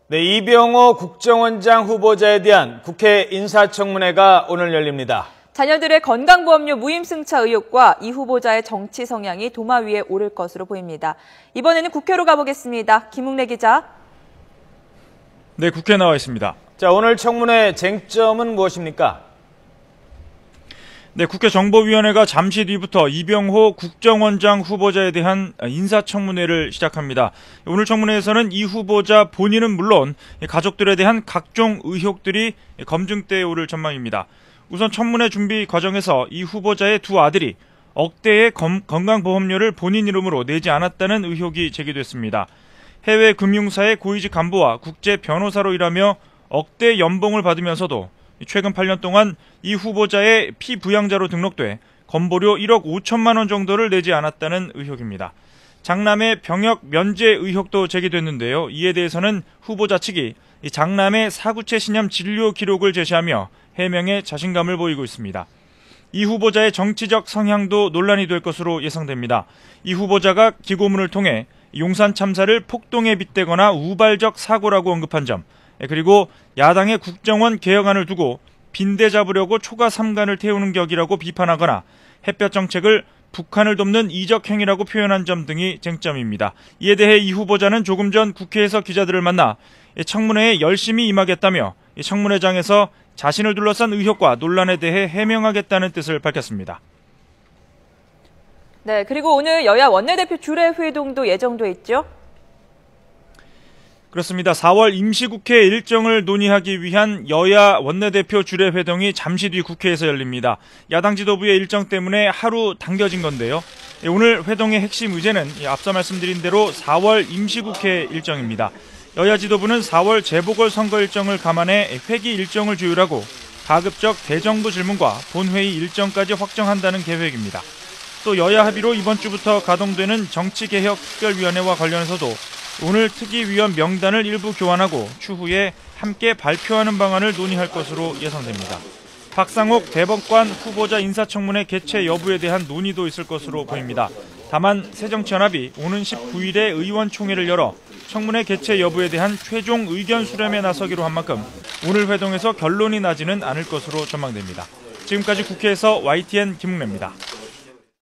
네, 이병호 국정원장 후보자에 대한 국회 인사청문회가 오늘 열립니다. 자녀들의 건강보험료 무임승차 의혹과 이 후보자의 정치 성향이 도마 위에 오를 것으로 보입니다. 이번에는 국회로 가보겠습니다. 김웅래 기자. 네, 국회에 나와 있습니다. 자, 오늘 청문회 쟁점은 무엇입니까? 네, 국회 정보위원회가 잠시 뒤부터 이병호 국정원장 후보자에 대한 인사청문회를 시작합니다. 오늘 청문회에서는 이 후보자 본인은 물론 가족들에 대한 각종 의혹들이 검증대에 오를 전망입니다. 우선 청문회 준비 과정에서 이 후보자의 두 아들이 억대의 건강보험료를 본인 이름으로 내지 않았다는 의혹이 제기됐습니다. 해외 금융사의 고위직 간부와 국제 변호사로 일하며 억대 연봉을 받으면서도 최근 8년 동안 이 후보자의 피부양자로 등록돼 건보료 1억 5천만 원 정도를 내지 않았다는 의혹입니다. 장남의 병역 면제 의혹도 제기됐는데요. 이에 대해서는 후보자 측이 장남의 사구체 신염 진료 기록을 제시하며 해명에 자신감을 보이고 있습니다. 이 후보자의 정치적 성향도 논란이 될 것으로 예상됩니다. 이 후보자가 기고문을 통해 용산 참사를 폭동에 빗대거나 우발적 사고라고 언급한 점, 그리고 야당의 국정원 개혁안을 두고 빈대 잡으려고 초과 3간을 태우는 격이라고 비판하거나 햇볕 정책을 북한을 돕는 이적 행위라고 표현한 점 등이 쟁점입니다. 이에 대해 이 후보자는 조금 전 국회에서 기자들을 만나 청문회에 열심히 임하겠다며 청문회장에서 자신을 둘러싼 의혹과 논란에 대해 해명하겠다는 뜻을 밝혔습니다. 네, 그리고 오늘 여야 원내대표 주례 회동도 예정돼 있죠? 그렇습니다. 4월 임시국회 일정을 논의하기 위한 여야 원내대표 주례 회동이 잠시 뒤 국회에서 열립니다. 야당 지도부의 일정 때문에 하루 당겨진 건데요. 오늘 회동의 핵심 의제는 앞서 말씀드린 대로 4월 임시국회 일정입니다. 여야 지도부는 4월 재보궐선거 일정을 감안해 회기 일정을 조율하고 가급적 대정부 질문과 본회의 일정까지 확정한다는 계획입니다. 또 여야 합의로 이번 주부터 가동되는 정치개혁특별위원회와 관련해서도 오늘 특위위원 명단을 일부 교환하고 추후에 함께 발표하는 방안을 논의할 것으로 예상됩니다. 박상옥 대법관 후보자 인사청문회 개최 여부에 대한 논의도 있을 것으로 보입니다. 다만 새정치연합이 오는 19일에 의원총회를 열어 청문회 개최 여부에 대한 최종 의견 수렴에 나서기로 한 만큼 오늘 회동에서 결론이 나지는 않을 것으로 전망됩니다. 지금까지 국회에서 YTN 김웅래입니다.